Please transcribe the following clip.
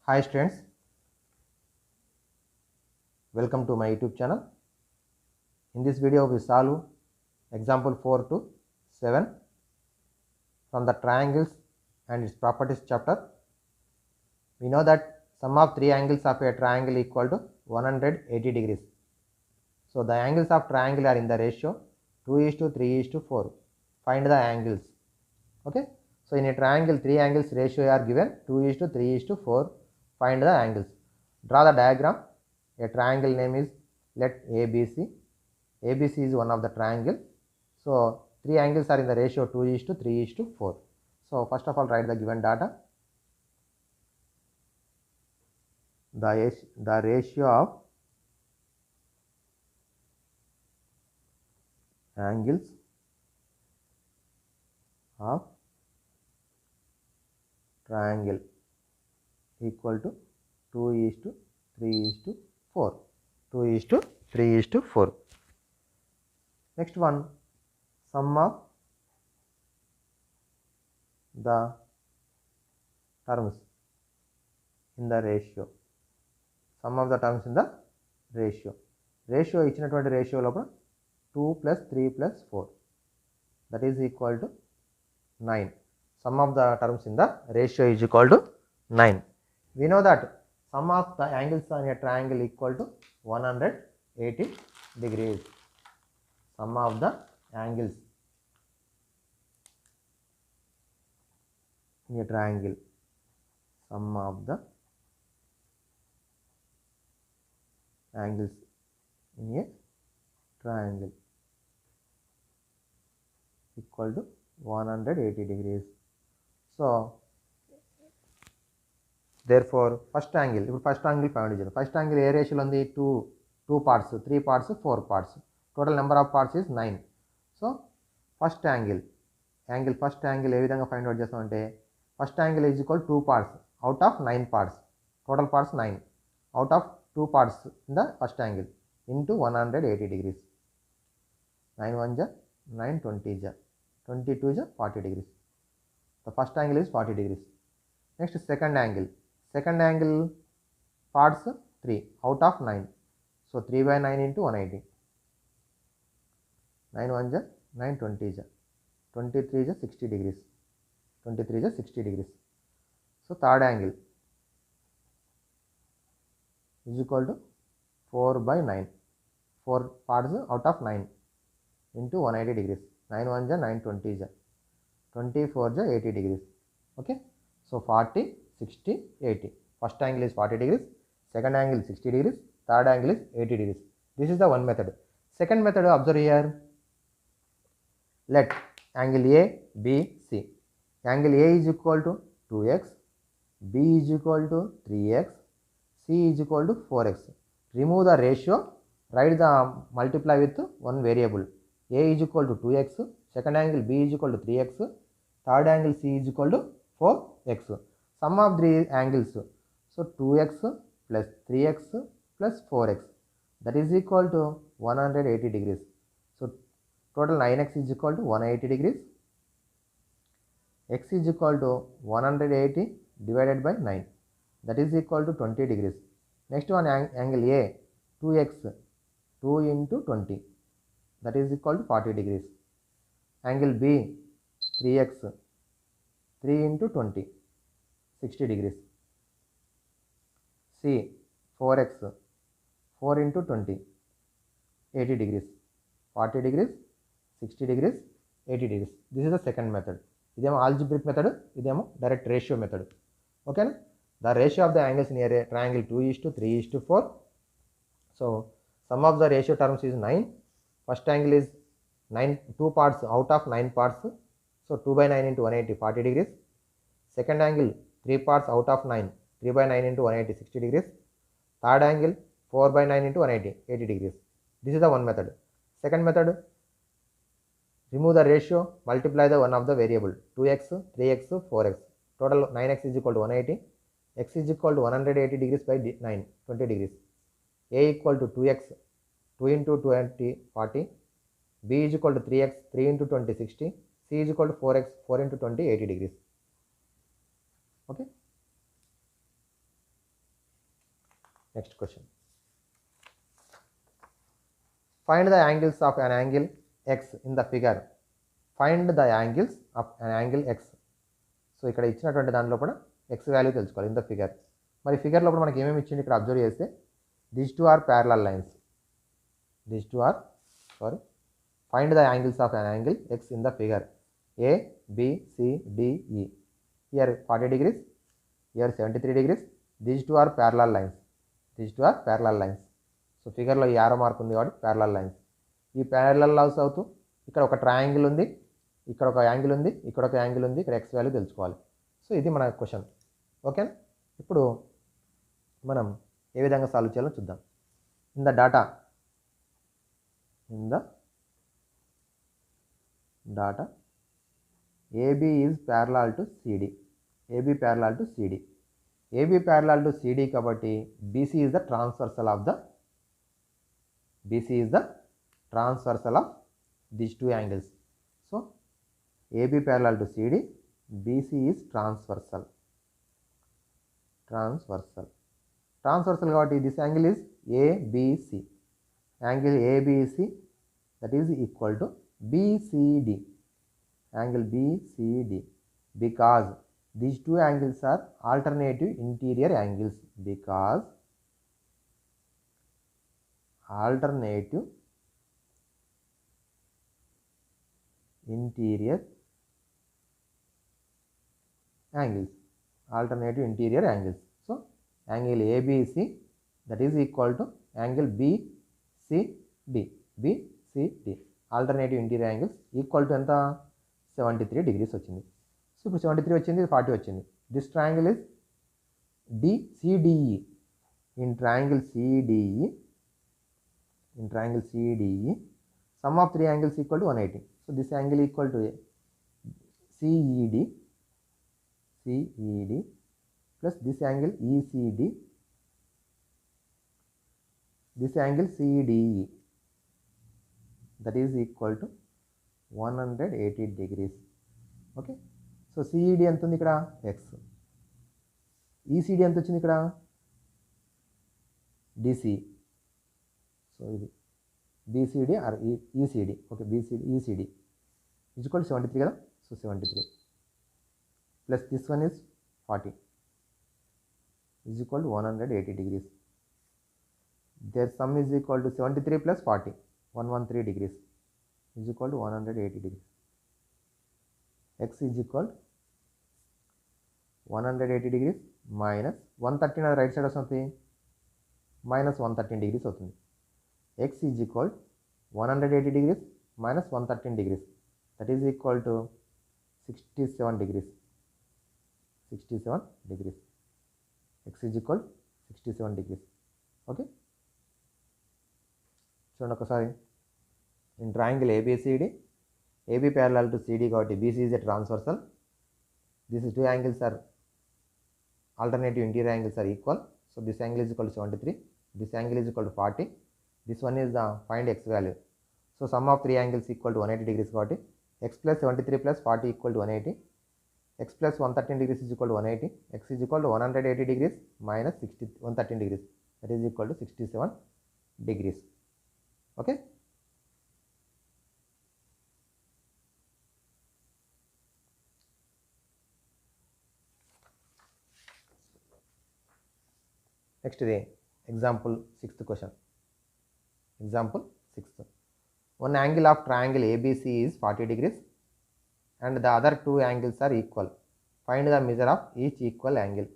Hi students, welcome to my YouTube channel. In this video we solve example 4 to 7 from the triangles and its properties chapter. We know that sum of three angles of a triangle equal to 180 degrees. So the angles of triangle are in the ratio 2:3:4. Find the angles. Okay. So in a triangle, three angles ratio are given 2:3:4. Find the angles. Draw the diagram. A triangle name is let ABC. ABC is one of the triangle. So three angles are in the ratio 2:3:4. So first of all, write the given data. The ratio of angles of triangle equal to 2:3:4. 2:3:4. Next one, sum of the terms in the ratio. Sum of the terms in the ratio. Ratio ఇచ్చినటువంటి ratio లోపల 2 + 3 + 4 that is equal to 9. Sum of the terms in the ratio is equal to 9. We know that sum of the angles on a triangle equal to 180 degrees. Sum of the angles in a triangle. Sum of the angles in a triangle equal to 180 degrees. So therefore first angle, first angle find. First angle ఏ రేషియోలో ఉంది? 2 parts, 3 parts, 4 parts. Total number of parts is 9. So first angle ఏ విధంగా find out చేస్తామంటే first angle is equal 2 parts out of 9 parts. Total parts 9 out of 2 parts in the first angle into 180 degrees. 9 1 ja 9 20 ja 22 ja 40 degrees. The first angle is 40 degrees. Next second angle parts 3 out of 9. So 3/9 into 180. 9 1 ja 9 20 ja 23 ja 60 degrees. 23 ja 60 degrees. So third angle is equal to 4/9. 4 parts out of 9 into 180 degrees. 9 1 ja 9 20 ja 24 ja 80 degrees. Okay. So 40 60 80. First angle is 40 degrees, second angle is 60 degrees, third angle is 80 degrees. This is the one method. Second method, observe here. Let angle A, B, C. Angle A is equal to 2x, B is equal to 3x, C is equal to 4x. Remove the ratio, write the multiply with one variable. A is equal to 2x, second angle B is equal to 3x, third angle C is equal to 4x. Sum of three angles, so 2x plus 3x plus 4x, that is equal to 180 degrees. So total 9x is equal to 180 degrees. X is equal to 180 divided by 9, that is equal to 20 degrees. Next one, angle A, 2x, 2 into 20, that is equal to 40 degrees. Angle B, 3x, 3 into 20, 60 degrees. C, 4x, 4 into 20, 80 degrees. 40 degrees, 60 degrees, 80 degrees. This is the second method. ఇదేమో algebraic method, ఇదేమో direct ratio method. Okay? The ratio of the angles in a triangle 2:3:4. So sum of the ratio terms is 9. First angle is 2 parts out of 9 parts. So 2/9 into 180 40 degrees. Second angle 3 parts out of 9, 3/9 into 180 60 degrees. Third angle 4/9 into 180 80 degrees. This is the one method. Second method, remove the ratio, multiply the one of the variable 2x, 3x, 4x. Total 9x is equal to 180. X is equal to 180 degrees by 9, 20 degrees. A equal to 2x, 2 into 20 40. B is equal to 3x, 3 into 20 60. C is equal to 4x, 4 into 20 80 degrees. Okay. Next question. Find the angles of an angle x in the figure. Find the angles of an angle x. So ఇక్కడ ఇచ్చినటువంటి దానిలో కూడా x value తెలుసుకోవాలి in the figure. మరి figure లోపల మనకి ఏమేమి ఇచ్చింది ఇక్కడ అబ్జర్వ్ చేస్తే these two are parallel lines. Find the angles of an angle x in the figure. A, B, C, D, E. Here 40 degrees, here 73 degrees. These two are parallel lines. So ఫిగర్లో ఈ arrow mark ఉంది కాబట్టి parallel lines. ఈ parallel lines అవుతూ ఇక్కడ ఒక triangle ఉంది, ఇక్కడ ఒక యాంగిల్ ఉంది, ఇక్కడ ఒక యాంగిల్ ఉంది, ఇక్కడ ఎక్స్ వాల్యూ తెలుసుకోవాలి. సో ఇది మన క్వశ్చన్. ఓకేనా? ఇప్పుడు మనం ఏ విధంగా సాల్వ్ చేయాలో చూద్దాం. In the data AB is parallel to CD. AB parallel to CD కాబట్టి BC is the transversal of these two angles. So AB parallel to CD, BC is transversal కాబట్టి this angle is ABC. Angle ABC that is equal to BCD. Angle BCD because these two angles are alternative interior angles. Alternative interior angles. So angle ABC that is equal to angle BCD. Alternative interior angles equal to enta 73 degrees వచ్చింది. So ఇప్పుడు 73 వచ్చింది, 40 వచ్చింది. This triangle is CDE. In triangle CDE, sum of three angles equal to 180. So this angle equal to CED plus this angle ECD, this angle CDE that is equal to 180 degrees. Okay, so CED ఎంత ఉంది ఇక్కడ x, ECD ఎంత వచ్చింది ఇక్కడ DC. So ఇది BCD or ECD. Okay, ECD is equal to 73 కదా. So 73 plus this one is 40 is equal to 180 degrees. Their sum is equal to 73 plus 40, 113 degrees is equal to 180 degrees. X is equal to 180 degrees minus 113 right side వస్తుంది, minus 113 degrees అవుతుంది. X is equal to 180 degrees minus 113 degrees, that is equal to 67 degrees. X is equal to 67 degrees. Okay, చూడండి ఒకసారి. In triangle ABCD, AB parallel to CD కాబట్టి BC is a transversal. These two angles are alternative interior angles are equal. So this angle is equal to 73, this angle is equal to 40. This one is the find x value. So sum of three angles equal to 180 degrees కాబట్టి x plus 73 plus 40 equal to 180. X plus 113 degrees is equal to 180. X is equal to 180 degrees minus 113 degrees, that is equal to 67 degrees. Okay. Next is example 6th question. Example 6th. One angle of triangle ABC is 40 degrees and the other two angles are equal. Find the measure of each equal angle.